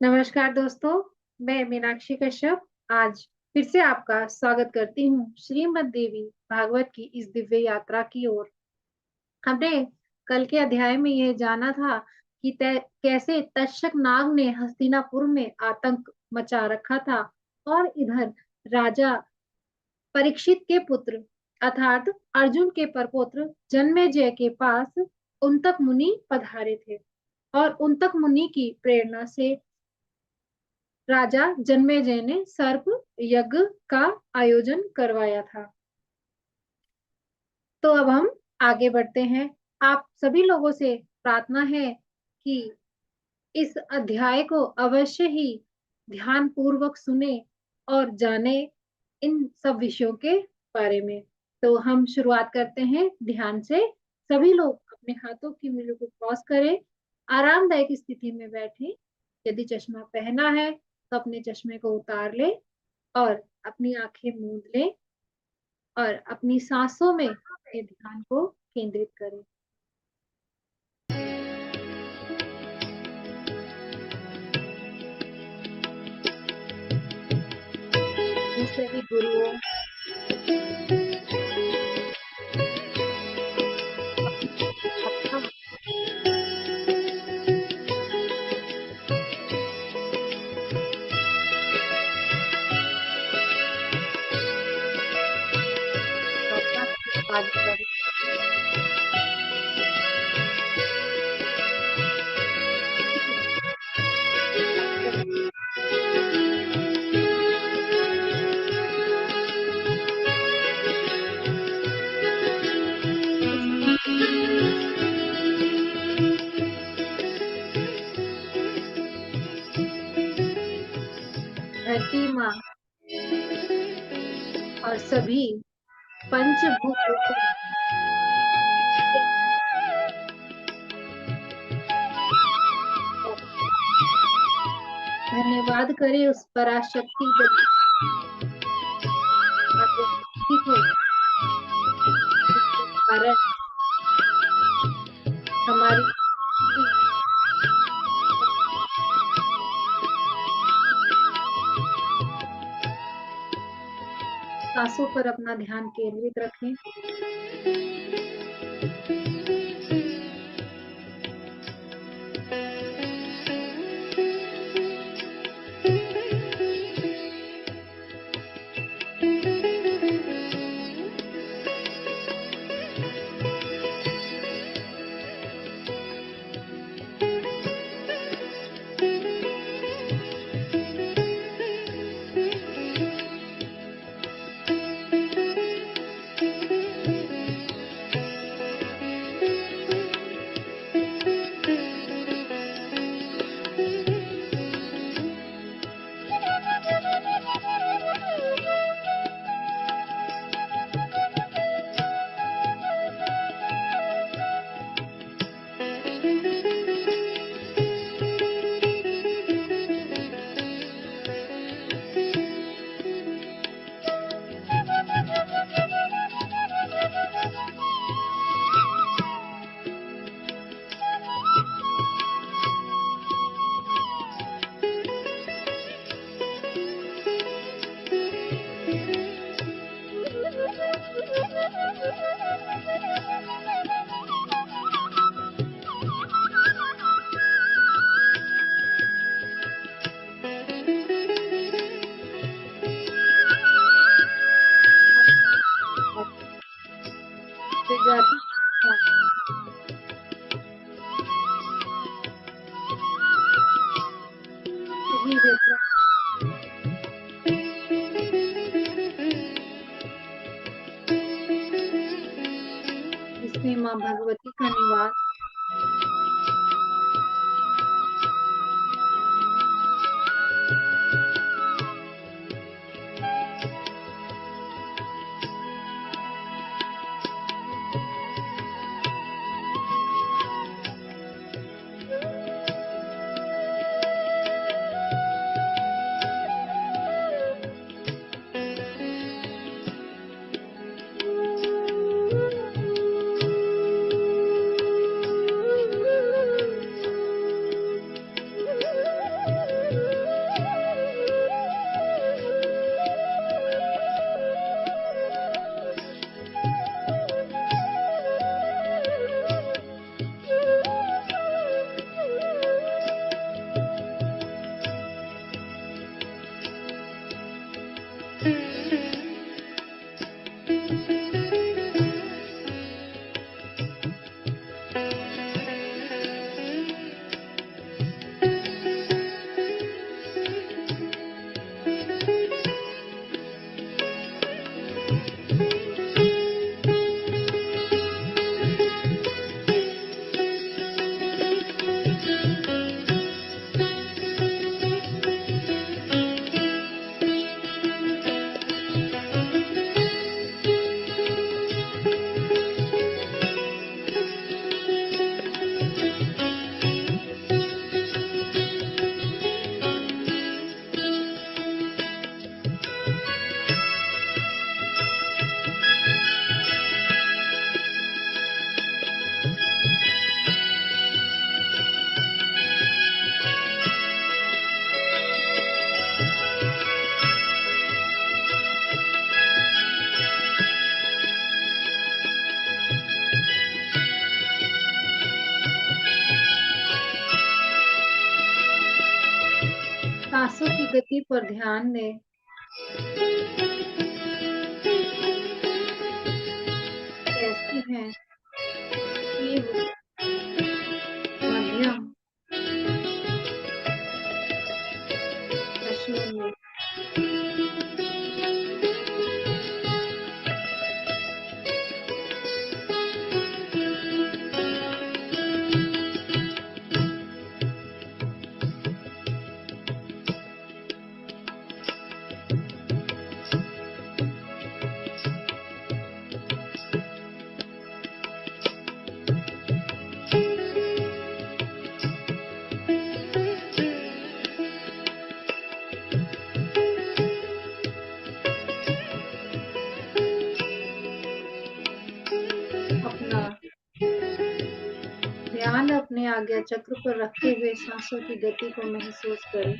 नमस्कार दोस्तों, मैं मीनाक्षी कश्यप आज फिर से आपका स्वागत करती हूँ श्रीमद् देवी भागवत की इस दिव्य यात्रा की ओर। हमने कल के अध्याय में यह जाना था कि कैसे तक्षक नाग ने हस्तिनापुर में आतंक मचा रखा था और इधर राजा परीक्षित के पुत्र अर्थात अर्जुन के परपौत्र जन्मेजय के पास उनतक मुनि पधारे थे और उनतक मुनि की प्रेरणा से राजा जन्मेजय ने सर्प यज्ञ का आयोजन करवाया था। तो अब हम आगे बढ़ते हैं। आप सभी लोगों से प्रार्थना है कि इस अध्याय को अवश्य ही ध्यान पूर्वक सुने और जाने इन सब विषयों के बारे में। तो हम शुरुआत करते हैं ध्यान से। सभी लोग अपने हाथों की उंगलियों को क्रॉस करें, आरामदायक स्थिति में बैठें। यदि चश्मा पहना है तो अपने चश्मे को उतार लें और अपनी आंखें मूंद लें और अपनी सांसों में अपने ध्यान को केंद्रित करें। इन सभी गुरुओं अच्छा आगे बढ़े। धरती माँ और सभी पंचभूतों को धन्यवाद करें उस पराशक्ति को जिसके कारण हमारी सांसों पर अपना ध्यान केंद्रित रखें। सांसों की गति पर ध्यान दें। कैसी हैं? तीव्र, मध्यम या शून्य। अपना ध्यान अपने आज्ञा चक्र पर रखते हुए सांसों की गति को महसूस करें।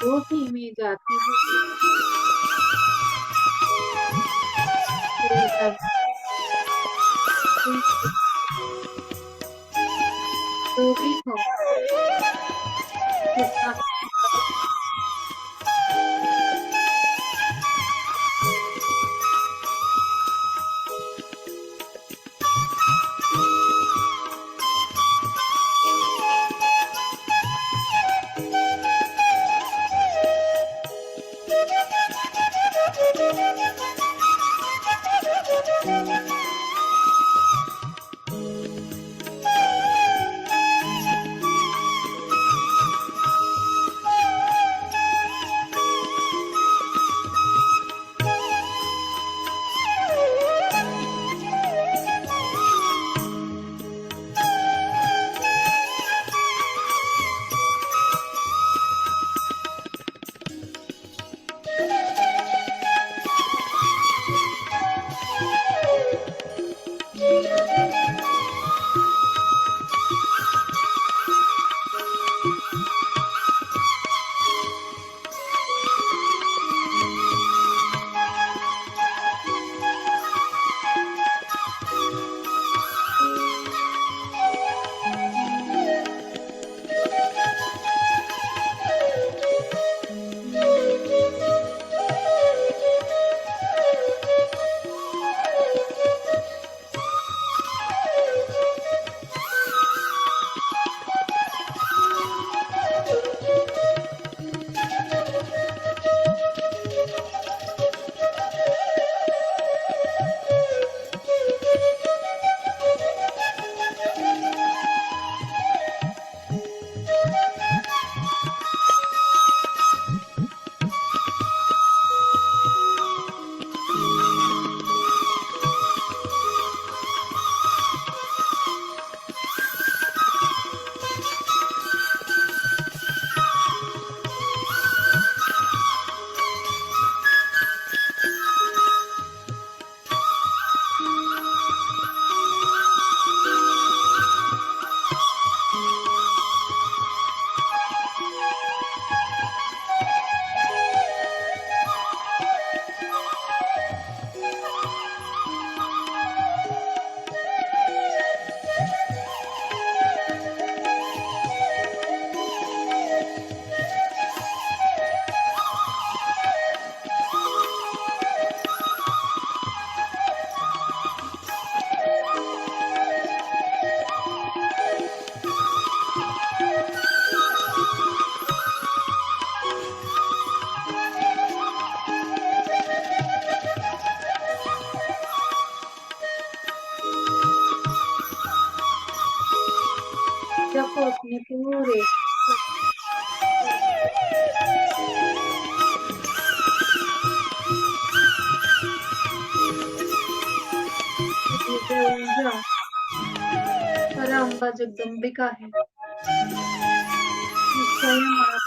गोभी में जाती हूँ कोई अब कोई जो भी हो कितना जब वो अपने पूरे ऊर्जा पराम्बा जगदम्बिका है जो स्वयं आप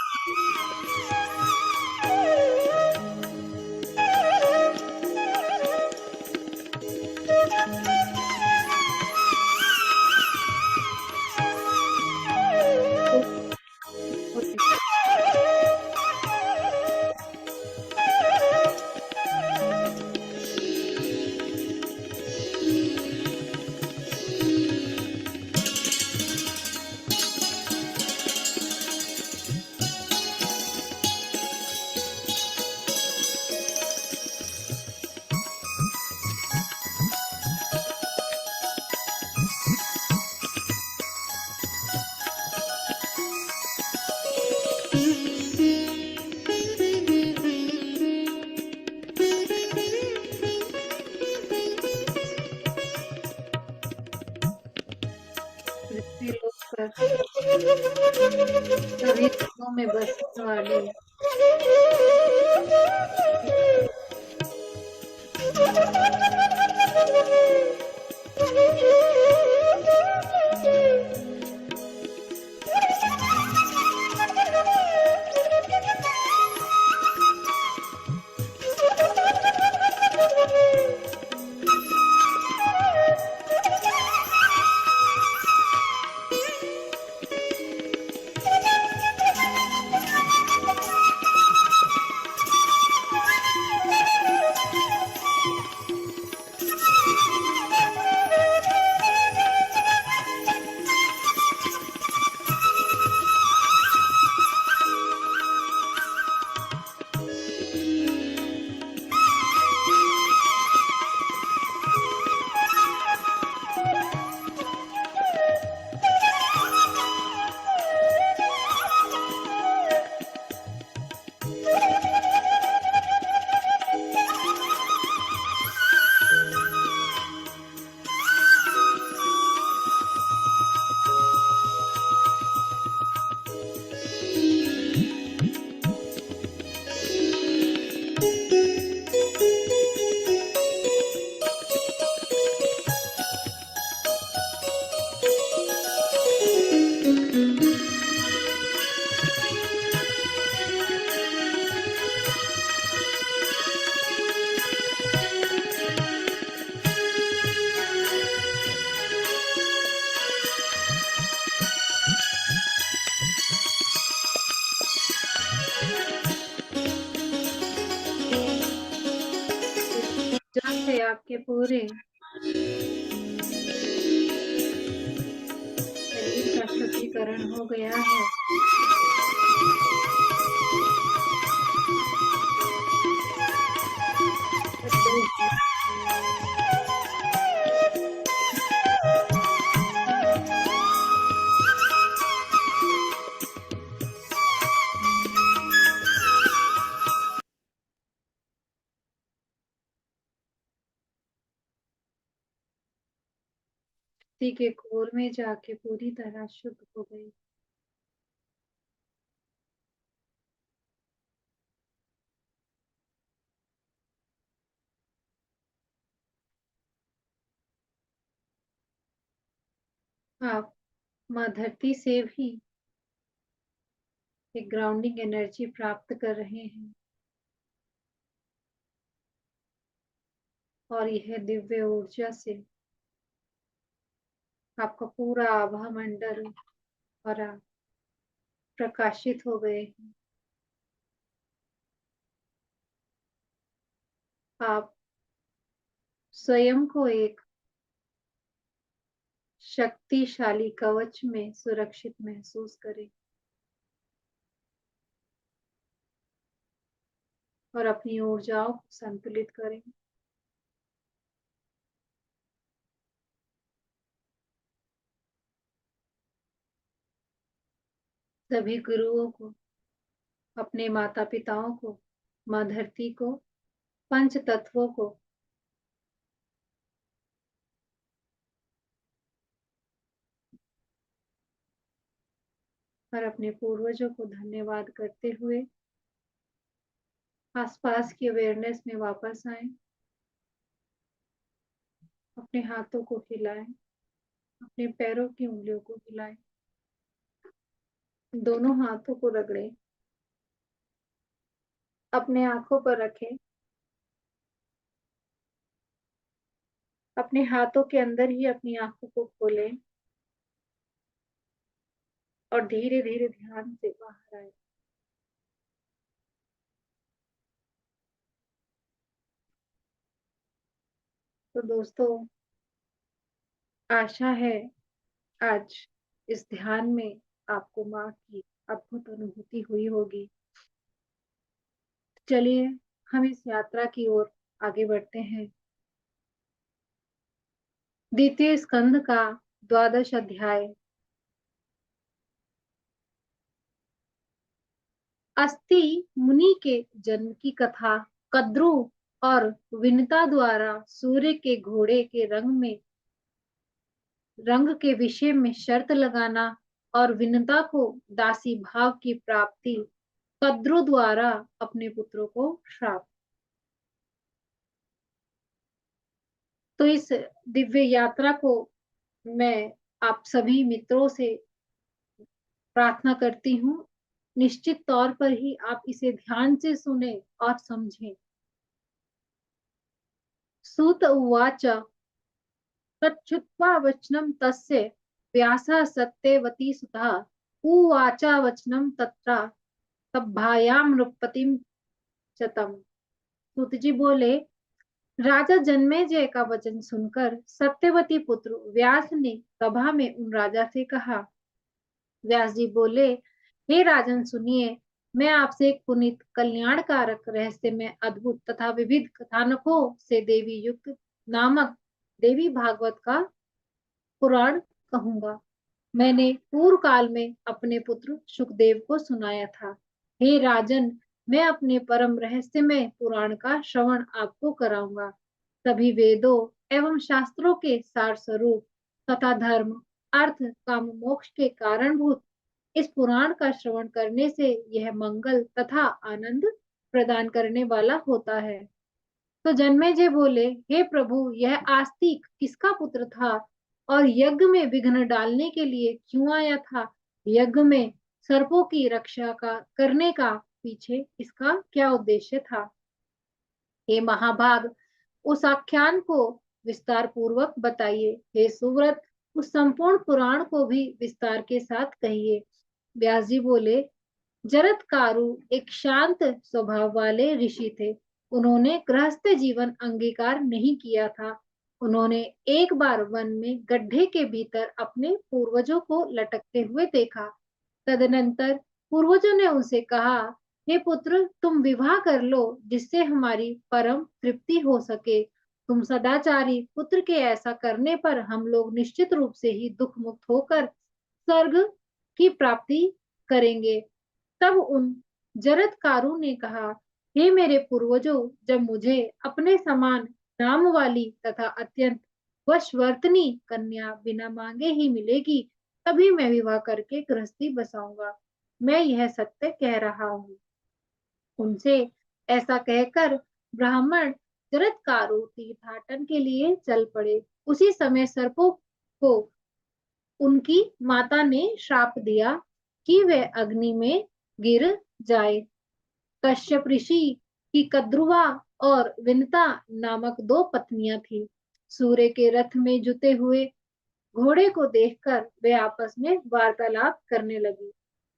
पृथ्वी लोक पर सभी लोगों में बसने वाली से आपके पूरे शरीर का शुद्धिकरण हो गया है। के कोर में जाके पूरी तरह शुद्ध हो गई। आप माँ धरती से भी एक ग्राउंडिंग एनर्जी प्राप्त कर रहे हैं और यह दिव्य ऊर्जा से आपका पूरा आभा मंडल और प्रकाशित हो गए हैं। आप स्वयं को एक शक्तिशाली कवच में सुरक्षित महसूस करें और अपनी ऊर्जाओं को संतुलित करें। सभी गुरुओं को, अपने माता पिताओं को, माँ धरती को, पंच तत्वों को और अपने पूर्वजों को धन्यवाद करते हुए आसपास की अवेयरनेस में वापस आए। अपने हाथों को हिलाएं, अपने पैरों की उंगलियों को हिलाएं, दोनों हाथों को रगड़ें, अपने आंखों पर रखें, अपने हाथों के अंदर ही अपनी आंखों को खोलें और धीरे धीरे ध्यान से बाहर आए। तो दोस्तों, आशा है आज इस ध्यान में आपको माँ की अद्भुत अनुभूति हुई होगी। चलिए हम इस यात्रा की ओर आगे बढ़ते हैं। द्वितीय स्कंद का 12वां अध्याय, अस्ति मुनि के जन्म की कथा। कद्रु और विनता द्वारा सूर्य के घोड़े के रंग के विषय में शर्त लगाना और विनता को दासी भाव की प्राप्ति। कद्रु द्वारा अपने पुत्रों को श्राप। तो इस दिव्य यात्रा को मैं आप सभी मित्रों से प्रार्थना करती हूँ, निश्चित तौर पर ही आप इसे ध्यान से सुने और समझें। सूत उवाच तच्छ्रुत्वा वचनं तस्य व्यासः सत्यवती सुतः उवाच वचनं तत्र सभायां नृपतिं शतम्। सूत जी बोले, राजा जन्मेजय का वचन सुनकर सत्यवती पुत्र व्यास ने सभा में उन राजा से कहा। व्यास जी बोले, हे राजन सुनिए, मैं आपसे एक पुनीत कल्याणकारक रहस्य में अद्भुत तथा विविध कथानकों से देवी युक्त नामक देवी भागवत का पुराण कहूंगा। मैंने पूर्व काल में अपने पुत्र सुखदेव को सुनाया था। हे राजन, मैं अपने परम रहस्यमय पुराण का श्रवण आपको कराऊंगा। सभी वेदों एवं शास्त्रों के सार स्वरूप तथा धर्म, अर्थ, काम, मोक्ष के कारणभूत इस पुराण का श्रवण करने से यह मंगल तथा आनंद प्रदान करने वाला होता है। तो जन्मेजय बोले, हे प्रभु, यह आस्तिक किसका पुत्र था और यज्ञ में विघ्न डालने के लिए क्यों आया था? यज्ञ में सर्पों की रक्षा का करने का पीछे इसका क्या उद्देश्य था? हे महाभाग, उस आख्यान को विस्तार पूर्वक बताइए। हे सुव्रत, उस संपूर्ण पुराण को भी विस्तार के साथ कहिए। व्यास जी बोले, जरत्कारु एक शांत स्वभाव वाले ऋषि थे। उन्होंने गृहस्थ जीवन अंगीकार नहीं किया था। उन्होंने एक बार वन में गड्ढे के भीतर अपने पूर्वजों को लटकते हुए देखा। तदनंतर पूर्वजों ने उनसे कहा, हे पुत्र, तुम विवाह कर लो जिससे हमारी परम तृप्ति हो सके। तुम सदाचारी पुत्र के ऐसा करने पर हम लोग निश्चित रूप से ही दुख मुक्त होकर स्वर्ग की प्राप्ति करेंगे। तब उन जरत्कारु ने कहा, हे मेरे पूर्वजों, जब मुझे अपने समान नाम वाली तथा अत्यंत वशवर्तनी कन्या बिना मांगे ही मिलेगी, तभी मैं विवाह करके गृहस्थी बसाऊंगा। मैं यह सत्य कह रहा हूँ। उनसे ऐसा कहकर ब्राह्मण जरत्कारु तीर्थाटन के लिए चल पड़े। उसी समय सर्पों को उनकी माता ने श्राप दिया कि वे अग्नि में गिर जाए। कश्यप ऋषि की कद्रुवा और विनता नामक दो पत्नियां थी। सूर्य के रथ में जुते हुए घोड़े को देखकर वे आपस में वार्तालाप करने लगी।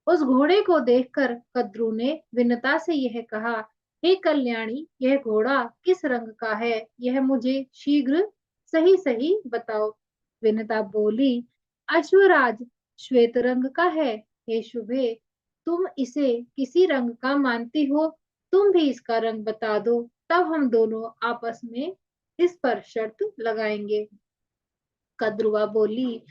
उस घोड़े को देखकर कद्रु ने विनता से यह कहा, हे कल्याणी, यह घोड़ा किस रंग का है, यह मुझे शीघ्र सही सही बताओ। विनता बोली, अश्वराज श्वेत रंग का है। हे शुभे, तुम इसे किसी रंग का मानती हो, तुम भी इसका रंग बता दो, तब हम दोनों आपस में इस पर शर्त लगाएंगे। कद्रुआ बोली,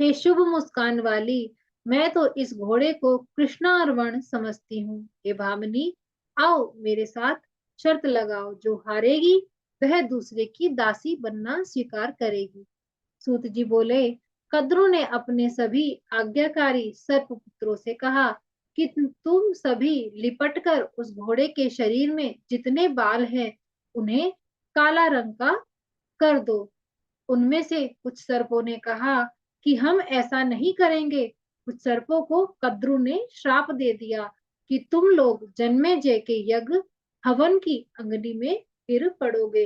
हे शुभ मुस्कान वाली, मैं तो इस घोड़े को कृष्णार्वण समझती हूँ। हे भामिनी, आओ मेरे साथ शर्त लगाओ, जो हारेगी वह दूसरे की दासी बनना स्वीकार करेगी। सूत जी बोले, कद्रु ने अपने सभी आज्ञाकारी सर्पपुत्रों से कहा कि तुम सभी लिपटकर उस घोड़े के शरीर में जितने बाल हैं उन्हें काला रंग का कर दो। उनमें से कुछ सर्पों ने कहा कि हम ऐसा नहीं करेंगे। कुछ सर्पों को कद्रु ने श्राप दे दिया कि तुम लोग जन्मेजय के यज्ञ हवन की अग्नि में गिर पड़ोगे।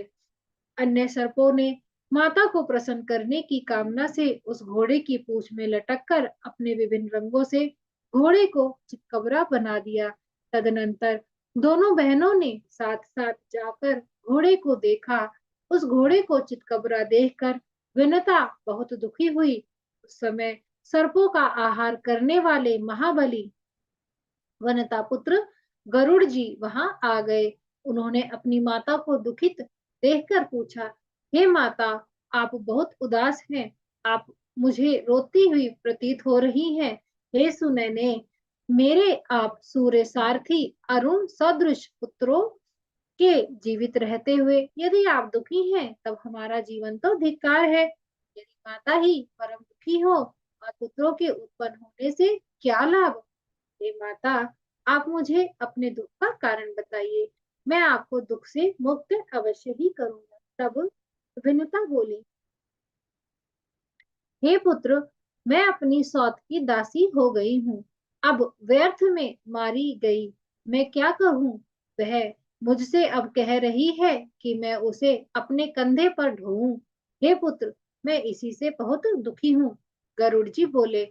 अन्य सर्पों ने माता को प्रसन्न करने की कामना से उस घोड़े की पूंछ में लटककर अपने विभिन्न रंगों से घोड़े को चितकबरा बना दिया। तदनंतर दोनों बहनों ने साथ साथ जाकर घोड़े को देखा। उस घोड़े को चितकबरा देखकर विनता बहुत दुखी हुई। उस समय सर्पों का आहार करने वाले महाबली वनता पुत्र गरुड़ जी वहां आ गए। उन्होंने अपनी माता को दुखित देखकर पूछा, हे माता, आप बहुत उदास हैं। आप मुझे रोती हुई प्रतीत हो रही हैं। हे सुनैने, मेरे आप सूर्य सारथी अरुण सदृश पुत्रों के जीवित रहते हुए यदि आप दुखी हैं, तब हमारा जीवन तो धिक्कार है। यदि माता ही परम दुखी हो और पुत्रों के उत्पन्न होने से क्या लाभ। हे माता, आप मुझे अपने दुख का कारण बताइए, मैं आपको दुख से मुक्त अवश्य ही करूंगा। तब विनुता बोली, हे पुत्र, मैं अपनी सौत की दासी हो गई हूँ, अब व्यर्थ में मारी गई। मैं क्या कहूँ। वह मुझसे अब कह रही है कि मैं उसे अपने कंधे पर ढोऊं। हे पुत्र, मैं इसी से बहुत दुखी हूँ। गरुड़ जी बोले,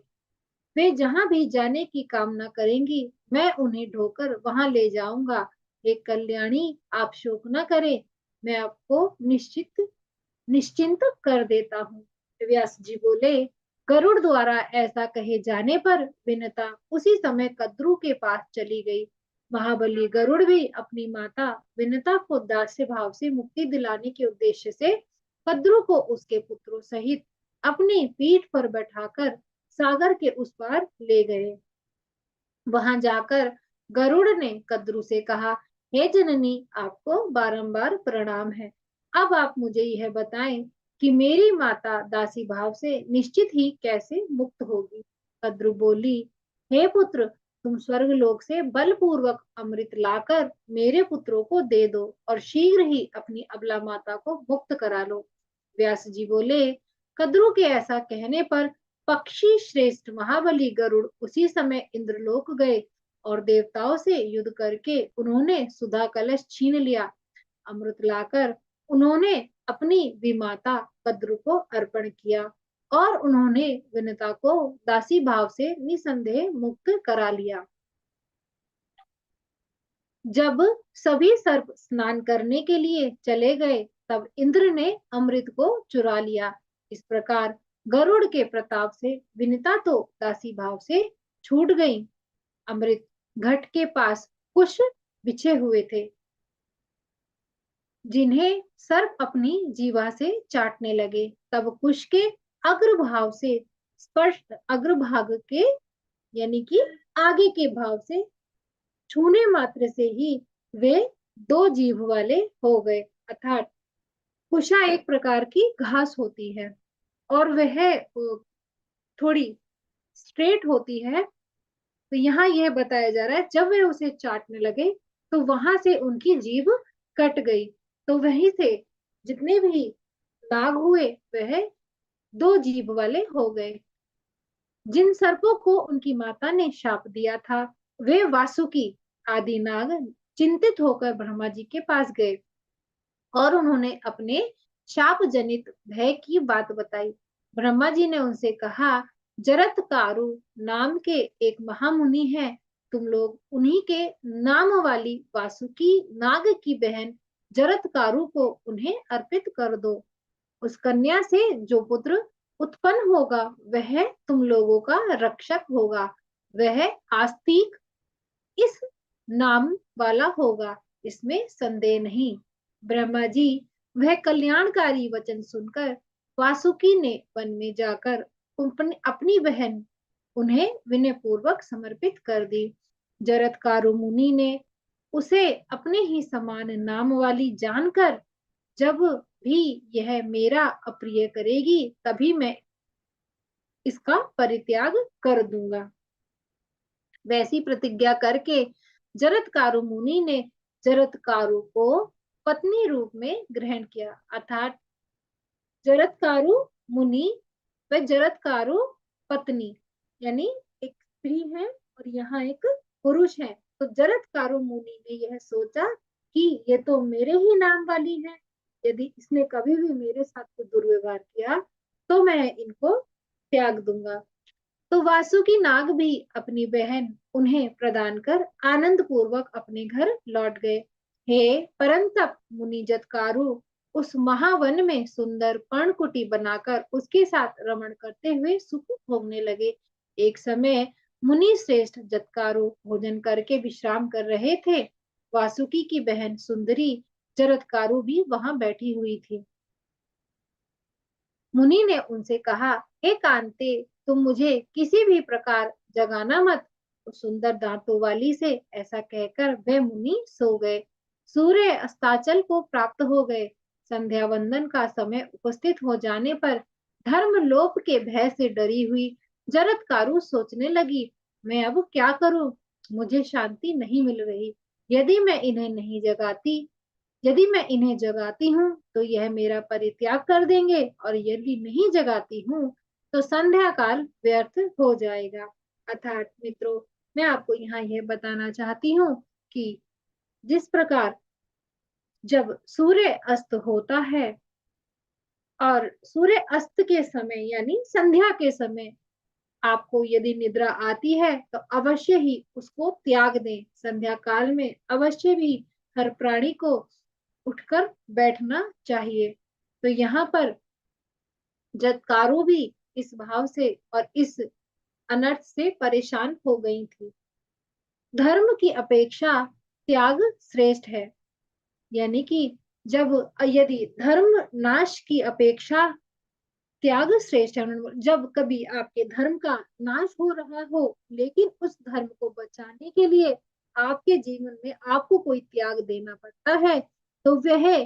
वे जहां भी जाने की कामना करेंगी, मैं उन्हें ढोकर वहां ले जाऊंगा। हे कल्याणी, आप शोक न करें, मैं आपको निश्चिंत कर देता हूँ। व्यास जी बोले, गरुड़ द्वारा ऐसा कहे जाने पर विनता उसी समय कद्रु के पास चली गई। महाबली गरुड़ भी अपनी माता विनता को दास्य भाव से मुक्ति दिलाने के उद्देश्य से कद्रु को उसके पुत्रों सहित अपनी पीठ पर बैठाकर सागर के उस पार ले गए। वहां जाकर गरुड़ ने कद्रु से कहा, हे जननी, आपको बारंबार प्रणाम है। अब आप मुझे यह बताएं कि मेरी माता दासी भाव से निश्चित ही कैसे मुक्त होगी। कद्रु बोली, हे पुत्र, तुम स्वर्ग लोक से बलपूर्वक अमृत लाकर मेरे पुत्रों को दे दो और शीघ्र ही अपनी अबला माता को मुक्त करा लो। व्यास जी बोले, कद्रु के ऐसा कहने पर पक्षी श्रेष्ठ महाबली गरुड़ उसी समय इंद्रलोक गए और देवताओं से युद्ध करके उन्होंने सुधा कलश छीन लिया। अमृत लाकर उन्होंने अपनी विमाता कद्रु को अर्पण किया और उन्होंने विनता को दासी भाव से निसंदेह मुक्त करा लिया। जब सभी सर्प स्नान करने के लिए चले गए, तब इंद्र ने अमृत को चुरा लिया। इस प्रकार गरुड़ के प्रताप से विनिता तो दासी भाव से छूट गई। अमृत घट के पास कुश बिछे हुए थे, जिन्हें सर्प अपनी जीवा से चाटने लगे। तब कुश के अग्रभाग से स्पर्श अग्रभाग के यानी कि आगे के भाव से छूने मात्र से ही वे दो जीभ वाले हो गए। अर्थात कुशा एक प्रकार की घास होती है और वह थोड़ी स्ट्रेट होती है। तो यहाँ यह बताया जा रहा है जब वे उसे चाटने लगे तो वहां से उनकी जीभ कट गई। तो वहीं से जितने भी नाग हुए वह दो जीभ वाले हो गए। जिन सर्पों को उनकी माता ने शाप दिया था वे वासुकी आदि नाग चिंतित होकर ब्रह्मा जी के पास गए और उन्होंने अपने शाप जनित भय की बात बताई। ब्रह्मा जी ने उनसे कहा, जरत्कारु नाम के एक महामुनि है, तुम लोग उन्हीं के नाम वाली वासुकी नाग की बहन जरत्कारु को उन्हें अर्पित कर दो। उस कन्या से जो पुत्र उत्पन्न होगा वह तुम लोगों का रक्षक होगा। वह आस्तिक इस नाम वाला होगा, इसमें संदेह नहीं। ब्रह्मा जी वह कल्याणकारी वचन सुनकर वासुकी ने वन में जाकर अपनी बहन उन्हें विनय पूर्वक समर्पित कर दी। जरत्कारु मुनि ने उसे अपने ही समान नाम वाली जानकर, जब भी यह मेरा अप्रिय करेगी तभी मैं इसका परित्याग कर दूंगा। वैसी प्रतिज्ञा करके जरत्कारु मुनि ने जरत्कारु को पत्नी रूप में ग्रहण किया। अर्थात जरत्कारु मुनि व जरत्कारु पत्नी यानी एक स्त्री है और यहाँ एक पुरुष है। तो जरत्कारु मुनि ने यह सोचा कि ये तो मेरे ही नाम वाली है, यदि इसने कभी भी मेरे साथ कोई दुर्व्यवहार किया तो मैं इनको त्याग दूंगा। तो वासुकी नाग भी अपनी बहन उन्हें प्रदान कर आनंद पूर्वक अपने घर लौट गए। हे परंतप मुनि जत्कारु उस महावन में सुंदर पर्णकुटी बनाकर उसके साथ रमण करते हुए सुख भोगने लगे। एक समय मुनि श्रेष्ठ जत्कारु भोजन करके विश्राम कर रहे थे। वासुकी की बहन सुंदरी जरत्कारु भी वहां बैठी हुई थी। मुनि ने उनसे कहा, हे कांते, तुम मुझे किसी भी प्रकार जगाना मत। उस सुंदर दांतों वाली से ऐसा कहकर वे मुनि सो गए। सूर्य अस्ताचल को प्राप्त हो गए। संध्या वंदन का समय उपस्थित हो जाने पर धर्मलोप के भय से डरी हुई जरत्कारु सोचने लगी, मैं अब क्या करूं? मुझे शांति नहीं मिल रही। यदि मैं इन्हें नहीं जगाती यदि मैं इन्हें जगाती हूँ तो यह मेरा परित्याग कर देंगे और यदि नहीं जगाती हूँ तो संध्या काल व्यर्थ हो जाएगा। अर्थात मित्रों, मैं आपको यहाँ यह बताना चाहती हूँ कि जिस प्रकार जब सूर्य अस्त होता है और सूर्य अस्त के समय यानी संध्या के समय आपको यदि निद्रा आती है तो अवश्य ही उसको त्याग दें। संध्या काल में अवश्य भी हर प्राणी को उठकर बैठना चाहिए। तो यहाँ पर जत्कारु भी इस भाव से और इस अनर्थ से परेशान हो गई थी। धर्म की अपेक्षा त्याग श्रेष्ठ है, यानी कि जब यदि धर्म नाश की अपेक्षा त्याग श्रेष्ठ है। जब कभी आपके धर्म का नाश हो रहा हो लेकिन उस धर्म को बचाने के लिए आपके जीवन में आपको कोई त्याग देना पड़ता है तो वह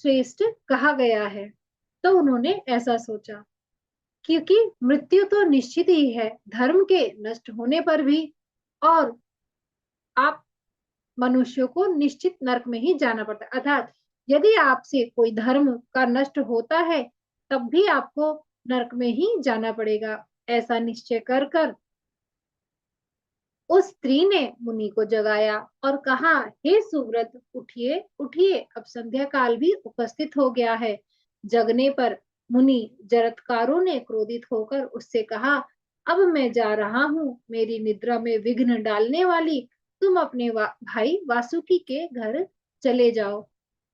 श्रेष्ठ कहा गया है। तो उन्होंने ऐसा सोचा, क्योंकि मृत्यु तो निश्चित ही है धर्म के नष्ट होने पर भी, और आप मनुष्यों को निश्चित नरक में ही जाना पड़ता है। अर्थात यदि आपसे कोई धर्म का नष्ट होता है तब भी आपको नरक में ही जाना पड़ेगा। ऐसा निश्चय कर कर उस स्त्री ने मुनि को जगाया और कहा, हे सुव्रत, उठिए उठिए, अब संध्या काल भी उपस्थित हो गया है। जगने पर मुनि जरत्कारु ने क्रोधित होकर उससे कहा, अब मैं जा रहा हूँ, मेरी निद्रा में विघ्न डालने वाली तुम अपने भाई वासुकी के घर चले जाओ।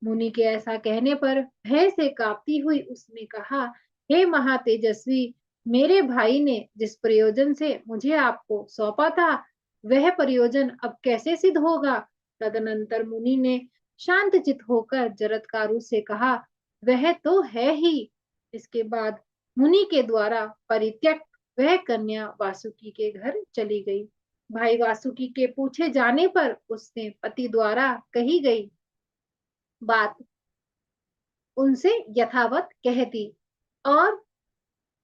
मुनि के ऐसा कहने पर भय से कांपती हुई उसने कहा, हे महातेजस्वी, मेरे भाई ने जिस प्रयोजन से मुझे आपको सौंपा था, वह प्रयोजन अब कैसे सिद्ध होगा? तदनंतर मुनि ने शांतचित होकर जरत्कारु से कहा, वह तो है ही। इसके बाद मुनि के द्वारा परित्यक्त वह कन्या वासुकी के घर चली गई। भाई वासुकी के पूछे जाने पर उसने पति द्वारा कही गई बात उनसे यथावत कह दी और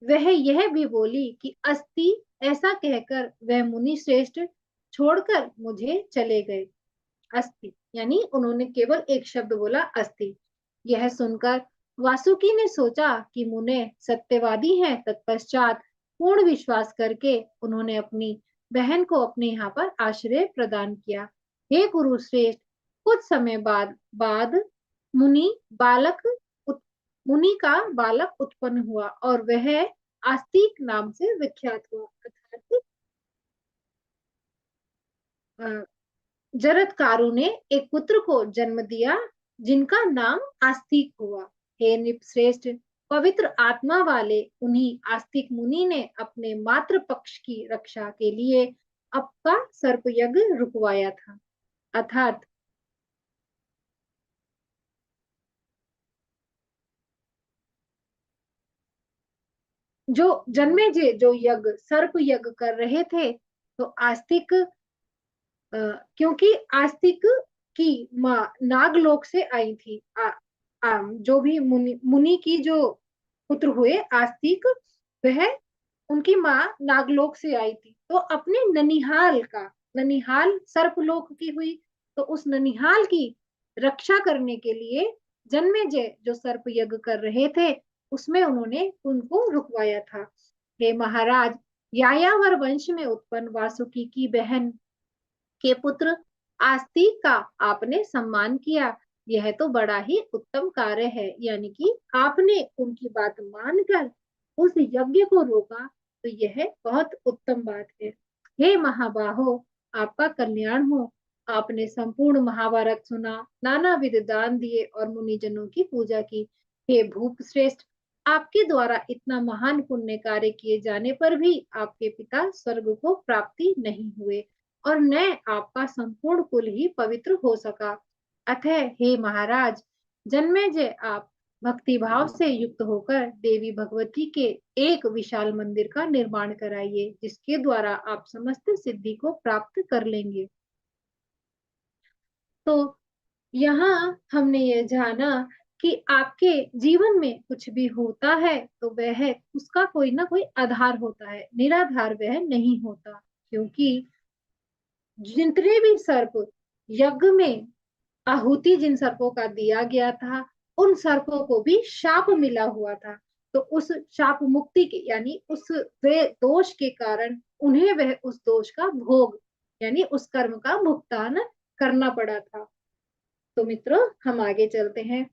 वह यह भी बोली कि अस्ति, ऐसा कहकर वह मुनि श्रेष्ठ छोड़कर मुझे चले गए। अस्ति यानी उन्होंने केवल एक शब्द बोला, अस्ति। यह सुनकर वासुकी ने सोचा कि मुने सत्यवादी हैं। तत्पश्चात पूर्ण विश्वास करके उन्होंने अपनी बहन को अपने यहाँ पर आश्रय प्रदान किया। हे कुरुश्रेष्ठ, कुछ समय बाद मुनि बालक मुनि का बालक उत्पन्न हुआ और वह आस्तिक नाम से विख्यात हुआ। अर्थात जरत्कारु ने एक पुत्र को जन्म दिया जिनका नाम आस्तिक हुआ। हे नृपश्रेष्ठ, पवित्र आत्मा वाले उन्हीं आस्तिक मुनि ने अपने मातृ पक्ष की रक्षा के लिए आपका सर्प यज्ञ रुकवाया था। अर्थात जो जन्मेजय जो यज्ञ सर्प यज्ञ कर रहे थे, तो आस्तिक क्योंकि आस्तिक की माँ नागलोक से आई थी। जो भी मुनि की जो पुत्र हुए आस्तिक, वह उनकी माँ नागलोक से आई थी, तो अपने ननिहाल सर्पलोक की हुई, तो उस ननिहाल की रक्षा करने के लिए जन्मेजय जो सर्प यज्ञ कर रहे थे, उसमें उन्होंने उनको रुकवाया था। हे महाराज, यायावर वंश में उत्पन्न वासुकी की बहन के पुत्र आस्तिक का आपने सम्मान किया, यह तो बड़ा ही उत्तम कार्य है। यानी कि आपने उनकी बात मानकर उस यज्ञ को रोका, तो यह बहुत उत्तम बात है। हे महाबाहो, आपका कल्याण हो। आपने संपूर्ण महाभारत सुना, नाना विध दान दिए और मुनिजनों की पूजा की। हे भूप श्रेष्ठ, आपके द्वारा इतना महान पुण्य कार्य किए जाने पर भी आपके पिता स्वर्ग को प्राप्ति नहीं हुए और न आपका संपूर्ण कुल ही पवित्र हो सका। अतः हे महाराज, जन्मेजय आप भक्ति भाव से युक्त होकर देवी भगवती के एक विशाल मंदिर का निर्माण कराइए, जिसके द्वारा आप समस्त सिद्धि को प्राप्त कर लेंगे। तो यहाँ हमने ये जाना कि आपके जीवन में कुछ भी होता है तो वह उसका कोई ना कोई आधार होता है, निराधार वह नहीं होता। क्योंकि जितने भी सर्प यज्ञ में आहुति जिन सर्पों का दिया गया था, उन सर्पों को भी शाप मिला हुआ था। तो उस शाप मुक्ति के यानी उस वे दोष के कारण उन्हें वह उस दोष का भोग यानी उस कर्म का भुगतान करना पड़ा था। तो मित्रों, हम आगे चलते हैं।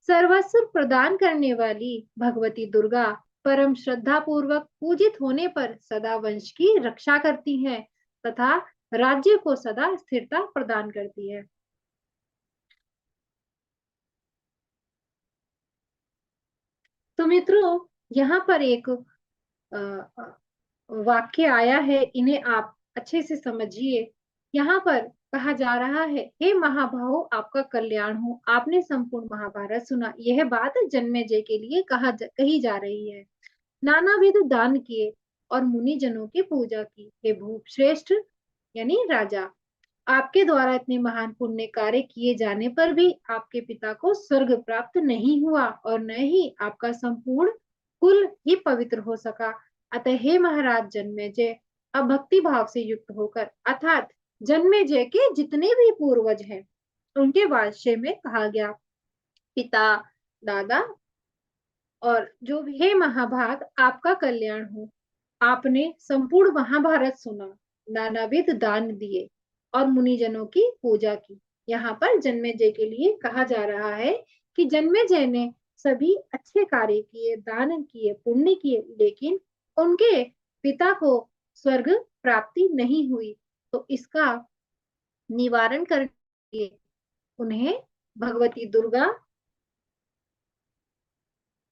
सर्वस्व प्रदान करने वाली भगवती दुर्गा परम श्रद्धा पूर्वक पूजित होने पर सदा वंश की रक्षा करती हैं तथा राज्य को सदा स्थिरता प्रदान करती है। तो मित्रों, यहाँ पर एक वाक्य आया है, इन्हें आप अच्छे से समझिए। यहाँ पर कहा जा रहा है, हे महाबाहो, आपका कल्याण हो, आपने संपूर्ण महाभारत सुना। यह बात जन्मेजय के लिए कही जा रही है। नानाविध दान किए और मुनि जनों की पूजा की। हे भूप श्रेष्ठ यानी राजा, आपके द्वारा इतने महान पुण्य कार्य किए जाने पर भी आपके पिता को स्वर्ग प्राप्त नहीं हुआ और न ही आपका संपूर्ण कुल ही पवित्र हो सका। अतः हे महाराज जन्मेजय, अब भक्ति भाव से युक्त होकर अर्थात जन्मेजय के जितने भी पूर्वज हैं उनके वाष्य में कहा गया पिता, दादा और जो भी, हे महाभाग, आपका कल्याण हो। आपने संपूर्ण महाभारत सुना, नानाविध दान दिए और मुनिजनों की पूजा की। यहाँ पर जन्मेजय के लिए कहा जा रहा है कि जन्मेजय ने सभी अच्छे कार्य किए, दान किए, पुण्य किए, लेकिन उनके पिता को स्वर्ग प्राप्ति नहीं हुई। तो इसका निवारण करने के लिए उन्हें भगवती दुर्गा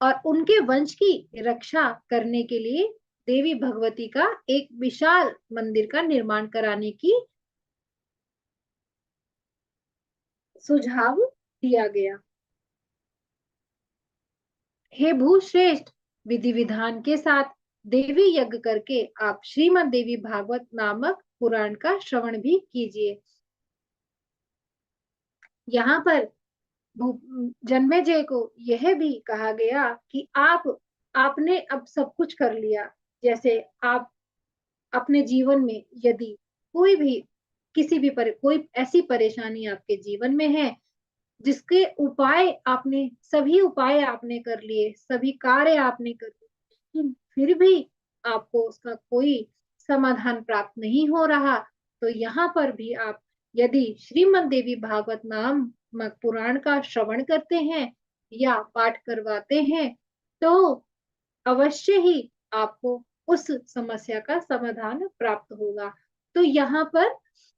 और उनके वंश की रक्षा करने के लिए देवी भगवती का एक विशाल मंदिर का निर्माण कराने की सुझाव दिया गया। हे भूश्रेष्ठ, विधि विधान के साथ देवी यज्ञ करके आप श्रीमद् देवी भागवत नामक पुराण का श्रवण भी कीजिए। यहाँ पर जन्मेजय को यह भी कहा गया कि आपने अब सब कुछ कर लिया। जैसे आप अपने जीवन में यदि कोई भी कोई ऐसी परेशानी आपके जीवन में है जिसके सभी उपाय आपने कर लिए, सभी कार्य आपने कर लिए, लेकिन फिर भी आपको उसका कोई समाधान प्राप्त नहीं हो रहा, तो यहाँ पर भी आप यदि श्रीमद् देवी भागवत नाम पुराण का श्रवण करते हैं या पाठ करवाते हैं, तो अवश्य ही आपको उस समस्या का समाधान प्राप्त होगा। तो यहाँ पर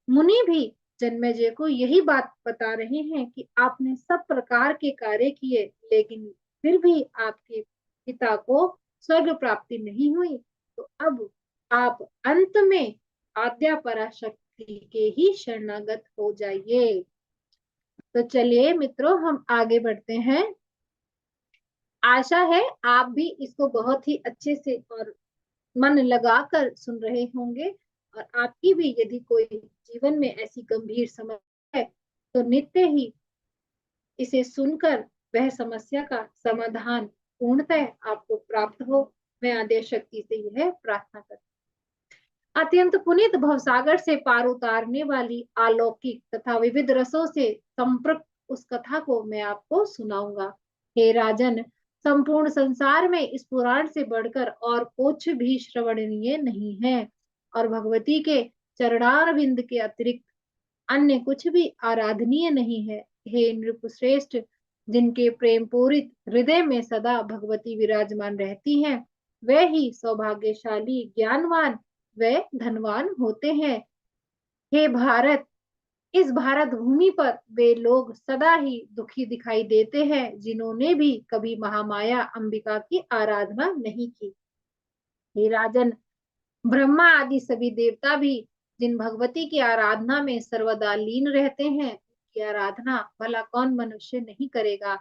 मुनि भी जन्मेजय को यही बात बता रहे हैं कि आपने सब प्रकार के कार्य किए, लेकिन फिर भी आपके पिता को स्वर्ग प्राप्ति नहीं हुई, तो अब आप अंत में आद्या पराशक्ति के ही शरणागत हो जाइए। तो चलिए मित्रों, हम आगे बढ़ते हैं। आशा है आप भी इसको बहुत ही अच्छे से और मन लगाकर सुन रहे होंगे, और आपकी भी यदि कोई जीवन में ऐसी गंभीर समस्या है तो नित्य ही इसे सुनकर वह समस्या का समाधान पूर्णतः आपको प्राप्त हो, मैं आद्य शक्ति से यह प्रार्थना करती हूँ। अत्यंत पुनीत भवसागर से पार उतारने वाली अलौकिक तथा विविध रसों से संपृक्त उस कथा को मैं आपको सुनाऊंगा। हे राजन, संपूर्ण संसार में इस पुराण से बढ़कर और कुछ भी श्रवणीय नहीं है, और भगवती के चरणारविंद के अतिरिक्त अन्य कुछ भी आराधनीय नहीं है। हे नृपश्रेष्ठ, जिनके प्रेम पूरित हृदय में सदा भगवती विराजमान रहती हैं, वे ही सौभाग्यशाली, ज्ञानवान व धनवान होते हैं। हे भारत, इस भारत भूमि पर वे लोग सदा ही दुखी दिखाई देते हैं जिन्होंने भी कभी महामाया अंबिका की आराधना नहीं की। हे राजन, ब्रह्मा आदि सभी देवता भी जिन भगवती की आराधना में सर्वदा लीन रहते हैं, उनकी आराधना भला कौन मनुष्य नहीं करेगा।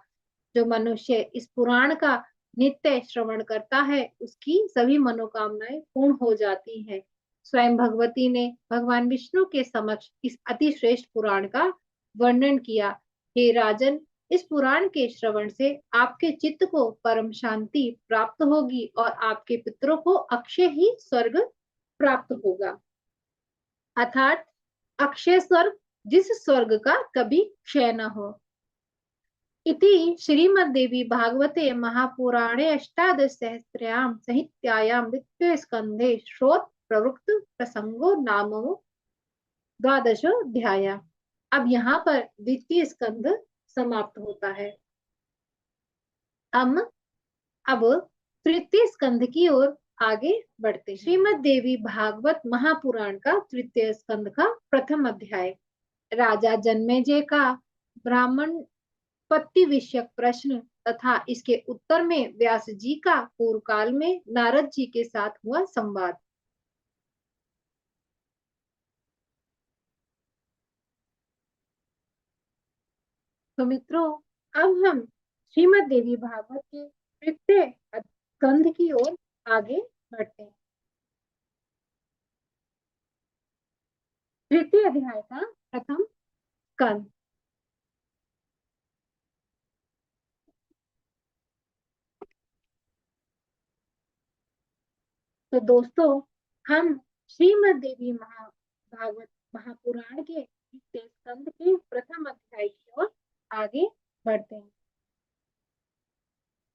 जो मनुष्य इस पुराण का नित्य श्रवण करता है, उसकी सभी मनोकामनाएं पूर्ण हो जाती हैं। स्वयं भगवती ने भगवान विष्णु के समक्ष इस अति श्रेष्ठ पुराण का वर्णन किया। हे राजन, इस पुराण के श्रवण से आपके चित्त को परम शांति प्राप्त होगी और आपके पितरों को अक्षय ही स्वर्ग प्राप्त होगा, अर्थात अक्षय स्वर्ग, जिस स्वर्ग का कभी क्षय न हो। इति श्रीमद्देवी भागवते महापुराणे अष्टादश सहस्रयां संहितायां द्वितीय स्कंधे श्रोत प्रवृत्त प्रसंगो नामो द्वादशोऽध्याय। अब यहाँ पर द्वितीय स्कंध समाप्त होता है। हम अब तृतीय स्कंध की ओर आगे बढ़ते हैं। श्रीमद् देवी भागवत महापुराण का तृतीय स्कंध का प्रथम अध्याय। राजा जन्मेजय का ब्राह्मण पत्ति विषयक प्रश्न तथा इसके उत्तर में व्यास जी का पूर्व काल में नारद जी के साथ हुआ संवाद। तो मित्रों, अब हम श्रीमद् देवी भागवत के तृतीय स्कंध की ओर आगे बढ़ते हैं। तृतीय अध्याय का प्रथम स्कंध। तो दोस्तों, हम श्रीमद् देवी भागवत महापुराण के तृतीय स्कंध के प्रथम अध्याय की ओर आगे बढ़ते हैं।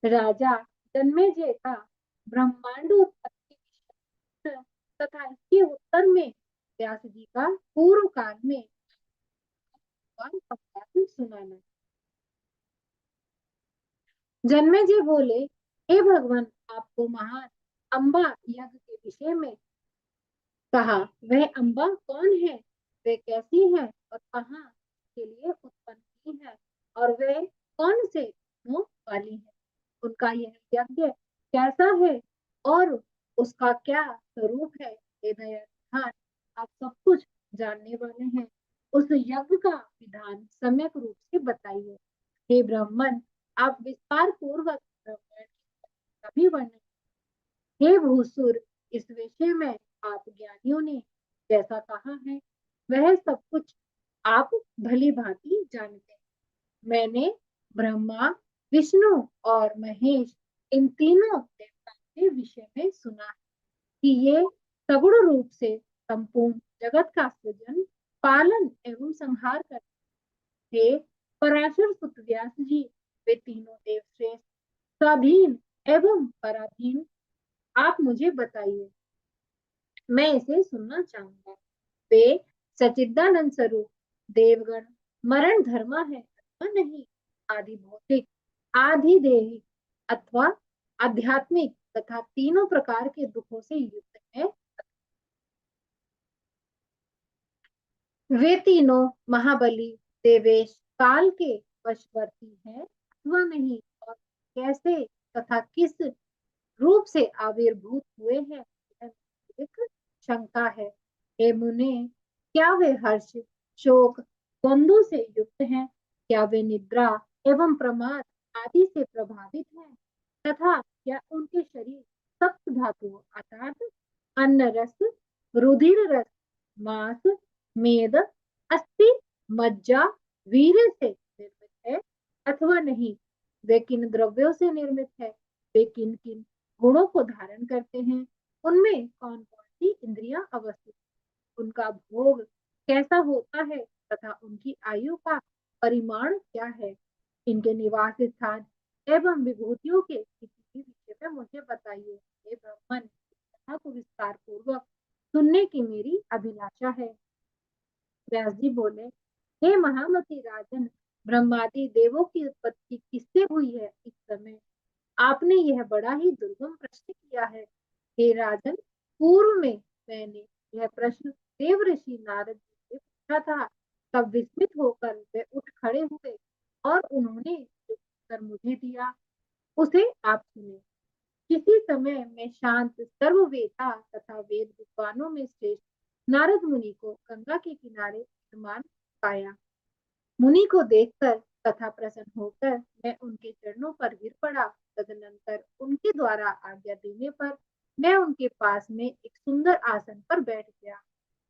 राजा जन्मेजय का ब्रह्मांड उत्पत्ति तथा इसके उत्तर में व्यास जी का पूर्व काल में सुनाना। जन्मेजय बोले, हे भगवान, आपको महान अम्बा यज्ञ के विषय में कहा। वह अम्बा कौन है वे कैसी है और कहाँ के लिए उत्पन्न की है, और वे कौन से मुंह वाली है। उनका यह यज्ञ कैसा है और उसका क्या स्वरूप है, हे दयानिधान, आप सब कुछ जानने वाले हैं। उस यज्ञ का विधान सम्यक रूप से बताइए। हे ब्राह्मण, आप विस्तार पूर्वक ब्राह्मण का भी वर्णन। हे भूसुर, इस विषय में आप ज्ञानियों ने जैसा कहा है वह सब कुछ आप भली भांति जानते हैं। मैंने ब्रह्मा, विष्णु और महेश, इन तीनों देवताओं के विषय में सुना है कि ये सगुण रूप से संपूर्ण जगत का सृजन, पालन एवं संहार करते हैं। पराशर सुत व्यास जी, वे तीनों देव श्रेष्ठ, स्वाधीन एवं पराधीन, आप मुझे बताइए, मैं इसे सुनना चाहूंगा। वे सच्चिदानंद स्वरूप, देवगण, मरण धर्मा है अथवा नहीं, आदि भौतिक, आदि देहिक अथवा आध्यात्मिक तथा तीनों प्रकार के दुखों से युक्त है। वे तीनों महाबली, देवेश, काल के वशवर्ती हैं अथवा नहीं, और कैसे तथा किस रूप से आविर्भूत हुए हैं, एक शंका है। हे मुने, क्या वे हर्ष, शोक, द्वंद्व से युक्त हैं? क्या वे निद्रा एवं प्रमाद आदि से प्रभावित हैं? तथा क्या उनके शरीर सप्त धातुओं अर्थात अन्न रस, रुधिर रस, मांस, मेद, अस्थि, मज्जा, वीर्य से निर्मित है अथवा नहीं? वे किन द्रव्यों से निर्मित है? वे किन किन गुणों को धारण करते हैं? उनमें कौन कौन सी इंद्रियां अवस्थित, उनका भोग कैसा होता है तथा उनकी आयु का परिमाण क्या है? इनके निवास स्थान एवं विभूतियों के किसी भी विषय में मुझे बताइए। हे ब्राह्मण, कथा को विस्तार पूर्वक सुनने की मेरी अभिलाषा है। व्यास जी बोले, हे महामती राजन, ब्रह्मादि देवों की उत्पत्ति किससे हुई है इस समय? आपने यह बड़ा ही दुर्गम प्रश्न किया है। हे राजन, पूर्व में मैंने यह प्रश्न देव ऋषि नारद जी से पूछा था, तब विस्मित होकर वे उठ खड़े हुए और उन्होंने जो उत्तर मुझे दिया उसे आप सुने। किसी समय मैं शांत सर्ववेता तथा वेद विद्वानों में श्रेष्ठ नारद मुनि को गंगा के किनारे विद्यमान पाया। मुनि को देखकर तथा प्रसन्न होकर मैं उनके चरणों पर गिर पड़ा। तदनंतर उनके द्वारा आज्ञा देने पर मैं उनके पास में एक सुंदर आसन पर बैठ गया।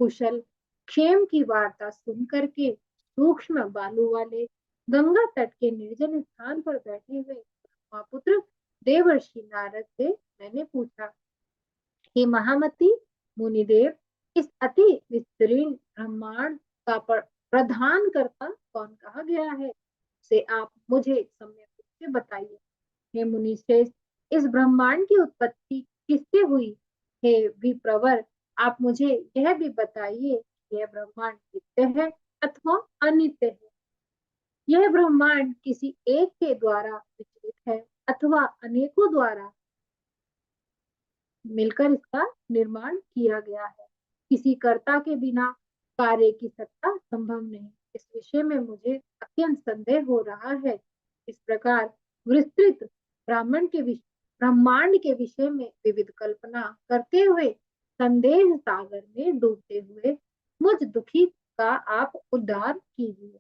कुशल क्षेम की वार्ता सुन करके सूक्ष्म बालू वाले गंगा तट के निर्जन स्थान पर बैठे हुए ब्रह्मपुत्र देवर्षि नारद से मैंने पूछा, हे महामती मुनिदेव, इस अति विस्तीर्ण ब्रह्मांड का प्रधान कर्ता कौन कहा गया है, से आप मुझे सम्यक रूप से बताइए। हे मुनि श्रेष्ठ, इस ब्रह्मांड की उत्पत्ति किससे हुई? हे विप्रवर, आप मुझे यह भी बताइए, यह ब्रह्मांड नित्य है अथवा अनित्य है? यह ब्रह्मांड किसी एक के द्वारा विचलित है अथवा अनेकों द्वारा मिलकर इसका निर्माण किया गया है? किसी कर्ता के बिना कार्य की सत्ता संभव नहीं। इस विषय में मुझे अत्यंत संदेह हो रहा है। इस प्रकार विस्तृत ब्रह्मांड के विषय में विविध कल्पना करते हुए संदेह सागर में डूबते हुए मुझ दुखी का आप उद्धार कीजिए।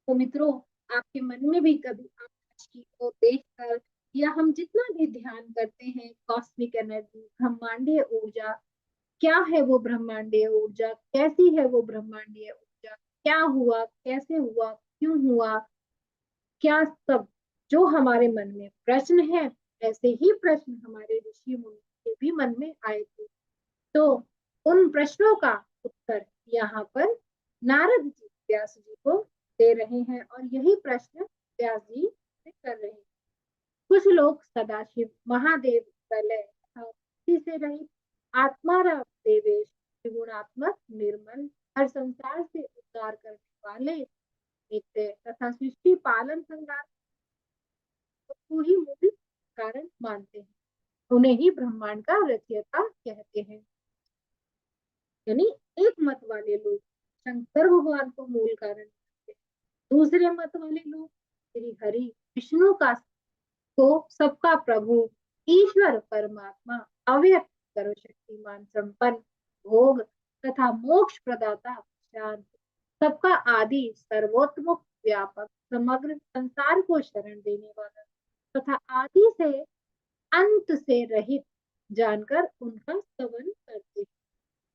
तो मित्रों, आपके मन में भी कभी आकाश को देखकर या हम जितना भी ध्यान करते हैं कॉस्मिक एनर्जी, ब्रह्मांडीय ऊर्जा, क्या है वो ब्रह्मांडीय ऊर्जा, कैसी है वो ब्रह्मांडीय ऊर्जा, क्या हुआ, कैसे हुआ, क्यों हुआ, क्या सब जो हमारे मन में प्रश्न है, ऐसे ही प्रश्न हमारे ऋषि मुनि के भी मन में आए थे। तो उन प्रश्नों का उत्तर यहाँ पर नारद जी व्यास जी को दे रहे हैं और यही प्रश्न व्यास जी से कर रहे हैं। कुछ लोग सदाशिव, महादेव, प्रलय से रहित, आत्माराम, देवेश, त्रिगुणात्मक, निर्मल, हर संसार से उद्धार करने वाले, नित्य तथा सृष्टि पालन संहार को ही मूल कारण मानते हैं। उन्हें ही ब्रह्मांड का रचयिता कहते हैं। यानी एक मत वाले लोग शंकर भगवान को मूल कारण मानते हैं, दूसरे मत वाले लोग श्री हरि विष्णु का को सबका प्रभु ईश्वर परमात्मा अव्यक्त सर्वशक्तिमान संपन्न भोग तथा मोक्ष प्रदाता शांत सबका आदि सर्वोत्मुख व्यापक समग्र संसार को शरण देने वाला तथा आदि से अंत से रहित जानकर उनका स्तवन करते हैं।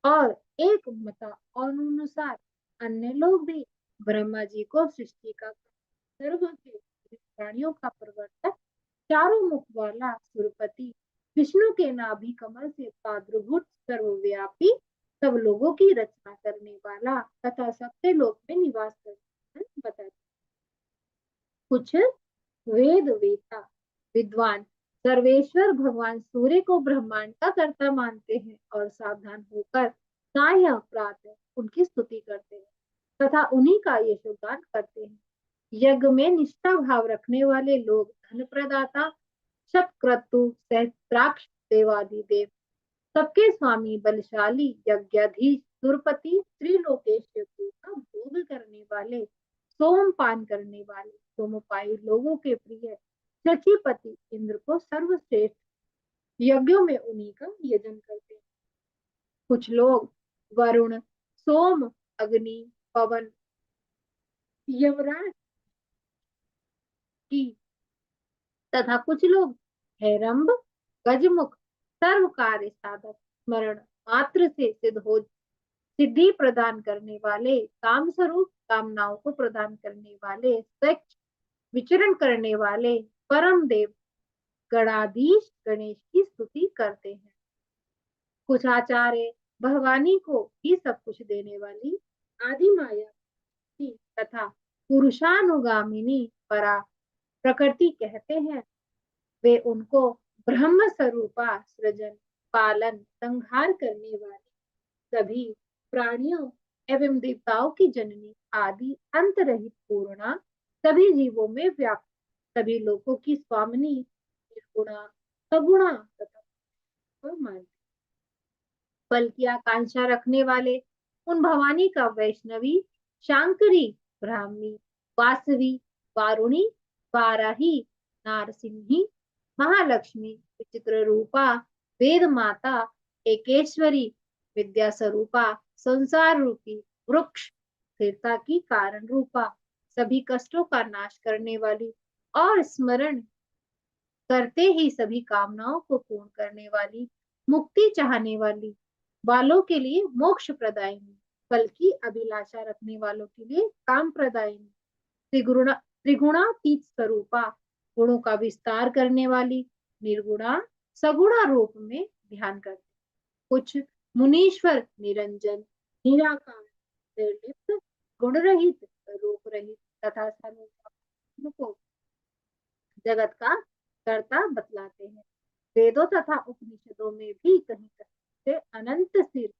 और एक मता और अनुसार अन्य लोग भी ब्रह्मा जी को सृष्टि का सर्व के प्राणियों का प्रवर्तक चारों मुख वाला सुरपति विष्णु के नाभि कमल से प्रादुर्भूत सर्वव्यापी सब लोगों की रचना करने वाला तथा सबसे लोक में निवास करने वाला बताते। कुछ वेद वेता विद्वान सर्वेश्वर भगवान सूर्य को ब्रह्मांड का कर्ता मानते हैं और सावधान होकर साय प्रातः उनकी स्तुति करते हैं तथा उन्हीं का यशोगान करते हैं। यज्ञ में निष्ठा भाव रखने वाले लोग धन प्रदाता शतक्रतु सहस्त्राक्ष देवाधिदेव सबके स्वामी बलशाली यज्ञाधीश सुरपति त्रिलोकेश का भोग करने वाले सोमपान करने वाले सोमपाई लोगों के प्रिय शचीपति इंद्र को सर्वश्रेष्ठ यज्ञों में उन्हीं का यजन करते हैं। कुछ लोग वरुण सोम अग्नि पवन यमराज की तथा कुछ लोग हैरंब गजमुख सर्व कार्य साधक स्मरण मात्र से सिद्ध हो सिद्धि प्रदान करने वाले काम स्वरूप कामनाओं को प्रदान करने वाले स्वच्छ विचरण करने वाले परम देव गणाधीश गणेश की स्तुति करते हैं। कुछ आचार्य भगवानी को ही सब कुछ देने वाली आदि माया की तथा पुरुषानुगामिनी परा प्रकृति कहते हैं। वे उनको ब्रह्म स्वरूपा सृजन पालन संहार करने वाली सभी प्राणियों एवं देवताओं की जननी आदि अंत रहित पूर्णा सभी जीवों में व्याप्त सभी लोगों की स्वामिनी निर्गुणा सगुणा तथा मानती फल की आकांक्षा रखने वाले उन भवानी का वैष्णवी शांकरी ब्राह्मी वासवी वारुणी वाराही नारसिंही महालक्ष्मी विचित्र रूपा वेद माता एकेश्वरी विद्या स्वरूपा संसार रूपी वृक्ष स्थिरता की कारण रूपा सभी कष्टों का नाश करने वाली और स्मरण करते ही सभी कामनाओं को पूर्ण करने वाली मुक्ति चाहने वाली वालों के लिए मोक्ष प्रदायिनी फल की अभिलाषा रखने वालों के लिए काम प्रदायिनी त्रिगुणातीत स्वरूपा गुणों का विस्तार करने वाली निर्गुणा सगुणा रूप में ध्यान करते कुछ मुनीश्वर निरंजन निराकार निर्लिप्त गुण रहित रूप रहित तथा सर्व को जगत का कर्ता बतलाते हैं। वेदों तथा उपनिषदों में भी कहीं कहीं से अनंत सिर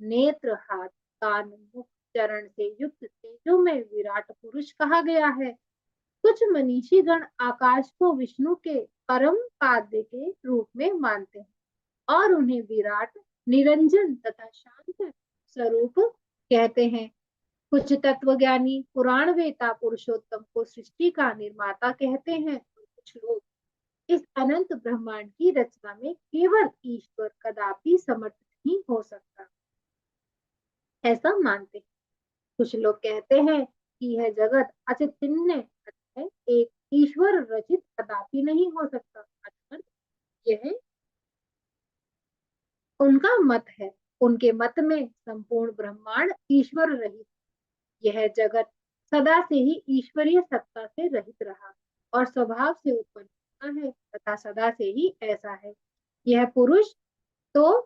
नेत्र हाथ कान मुख चरण से युक्त तेजो में विराट पुरुष कहा गया है। कुछ मनीषी गण आकाश को विष्णु के परम पाद्य के रूप में मानते हैं और उन्हें विराट निरंजन तथा शांत स्वरूप कहते हैं। कुछ तत्वज्ञानी पुराण वेता पुरुषोत्तम को सृष्टि का निर्माता कहते हैं। कुछ लोग इस अनंत ब्रह्मांड की रचना में केवल ईश्वर कदापि समर्थ नहीं हो सकता ऐसा मानते हैं। कुछ लोग कहते हैं कि यह जगत अचिन्त्य है एक ईश्वर रचित कदापि नहीं हो सकता अर्थात यह उनका मत है। उनके मत में संपूर्ण ब्रह्मांड ईश्वर रहित यह जगत सदा से ही ईश्वरीय सत्ता से रहित रहा और स्वभाव से उत्पन्न होता है तथा सदा से ही ऐसा है। यह पुरुष तो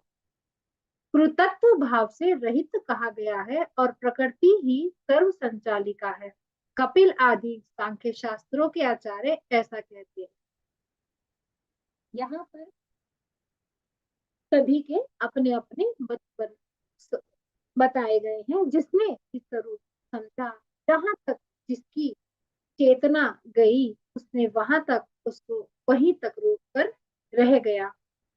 कृतत्व भाव से रहित कहा गया है और प्रकृति ही सर्व संचालिका है। कपिल आदि सांख्य शास्त्रों के आचार्य ऐसा कहते हैं। यहाँ पर सभी के अपने अपने बताए गए हैं जिसने इस स्वरूप समझा जहां तक जिसकी चेतना गई उसने वहां तक उसको वहीं तक रोक कर रह गया।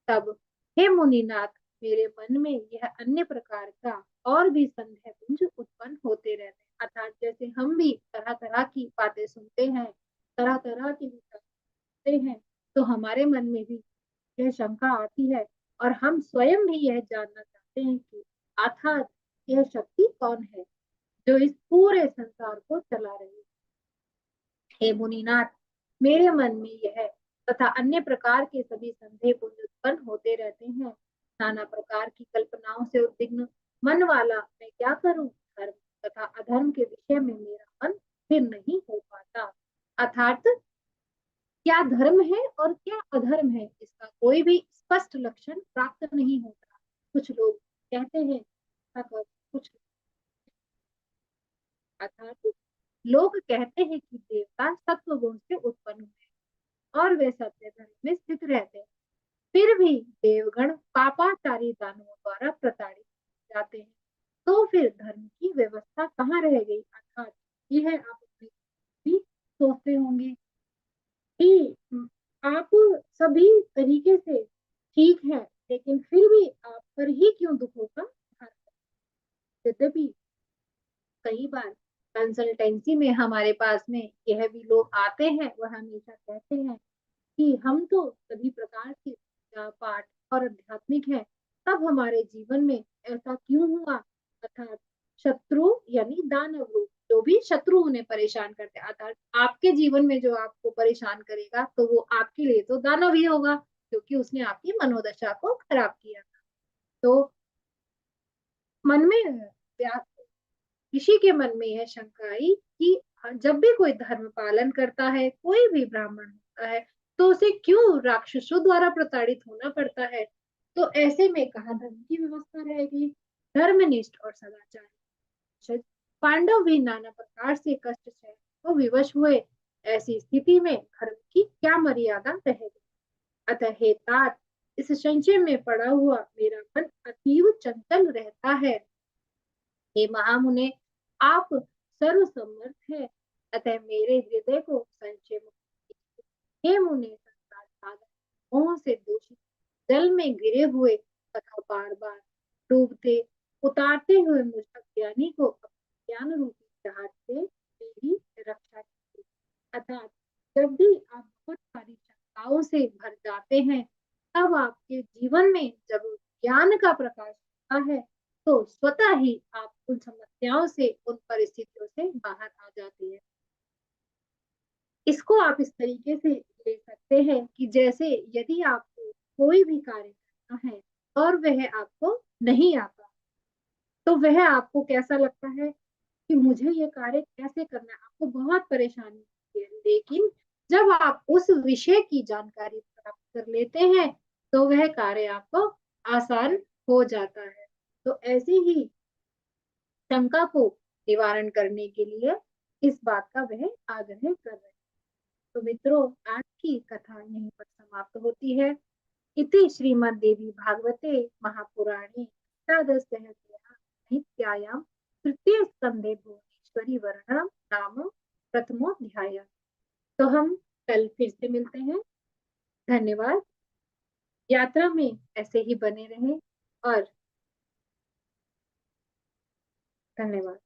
तब हे मुनिनाथ मेरे मन में यह अन्य प्रकार का और भी संदेह पुंज उत्पन्न होते रहते हैं। अर्थात जैसे हम भी तरह तरह की बातें सुनते हैं, तरह तरह की विचार करते हैं, तो हमारे मन में भी यह शंका आती है और हम स्वयं भी यह जानना चाहते हैं कि अर्थात यह शक्ति कौन है जो इस पूरे संसार को चला रही है। हे मुनिनाथ, मेरे मन में यह तथा अन्य प्रकार के सभी संदेह पुंज उत्पन्न होते रहते हैं। नाना प्रकार की कल्पनाओं से उद्विग्न मन वाला मैं क्या करूं? धर्म तथा अधर्म के विषय में मेरा मन स्थिर नहीं हो पाता। अर्थात क्या धर्म है और क्या अधर्म है, इसका कोई भी स्पष्ट लक्षण प्राप्त नहीं होता। कुछ लोग कहते हैं कुछ अर्थात लोग कहते हैं कि देवता सत्व गुण से उत्पन्न हुए और वे सत्य धर्म में स्थित रहते हैं। फिर भी देवगण पापाचारी दानवों द्वारा प्रताड़ित जाते हैं, तो फिर धर्म की व्यवस्था कहाँ रह गई? अर्थात यह आप अपने भी सोचते होंगे कि आप सभी तरीके से ठीक है, लेकिन फिर भी आप पर ही क्यों दुखों का भार है? यद्यपि कई बार कंसल्टेंसी में हमारे पास में यह भी लोग आते हैं, वह हमेशा कहते हैं कि हम तो सभी प्रकार के पूजा पाठ और आध्यात्मिक है, तब हमारे जीवन में ऐसा क्यों हुआ? अर्थात शत्रु यानी दानव रूप जो भी शत्रु उन्हें परेशान करते हैं, अर्थात आपके जीवन में जो आपको परेशान करेगा तो वो आपके लिए तो दानव ही होगा, क्योंकि उसने आपकी मनोदशा को खराब किया। तो मन में ऋषि के मन में यह शंका आई कि जब भी कोई धर्म पालन करता है, कोई भी ब्राह्मण होता है, तो उसे क्यों राक्षसों द्वारा प्रताड़ित होना पड़ता है? तो ऐसे में कहाँ धर्म की व्यवस्था रहेगी? धर्मनिष्ठ और सदाचारी पांडव भी नाना प्रकार से कष्ट सह तो विवश हुए। ऐसी स्थिति में धर्म की क्या मर्यादा रहेगी? अतः हे तात, इस संशय में पड़ा हुआ मेरा मन अतीव चंचल रहता है। हे महामुने, आप सर्वसमर्थ है, अतः मेरे हृदय को संशय मुक्त कीजिए। हे मुने, संसार सागर मोह से दूषित जल में गिरे हुए तथा बार बार डूबते उतारते हुए मुझ अज्ञानी को अपने ज्ञान रूपी जहाज से मेरी रक्षा कीजिए। अर्थात जब भी आप बहुत सारी शंकाओं से भर जाते हैं, तब आपके जीवन में जब ज्ञान का प्रकाश आता है, तो स्वतः ही आप उन समस्याओं से, उन परिस्थितियों से बाहर आ जाते हैं। इसको आप इस तरीके से ले सकते हैं कि जैसे यदि आपको कोई भी कार्य करना है और वह आपको नहीं आता, तो वह आपको कैसा लगता है कि मुझे ये कार्य कैसे करना है? आपको बहुत परेशानी होती है। लेकिन जब आप उस विषय की जानकारी प्राप्त कर लेते हैं, तो वह कार्य आपको आसान हो जाता है। तो ऐसे ही शंका को निवारण करने के लिए इस बात का वह आग्रह कर रहे हैं। तो मित्रों, आज की कथा यहीं पर समाप्त होती है। इति श्रीमद्देवी भागवते महापुराणे अष्टादशसहस्रनाम तृतीय स्कंदे भुवनेश्वरी वर्णनम नाम प्रथमोऽध्याय। तो हम कल फिर से मिलते हैं। धन्यवाद। यात्रा में ऐसे ही बने रहें और धन्यवाद।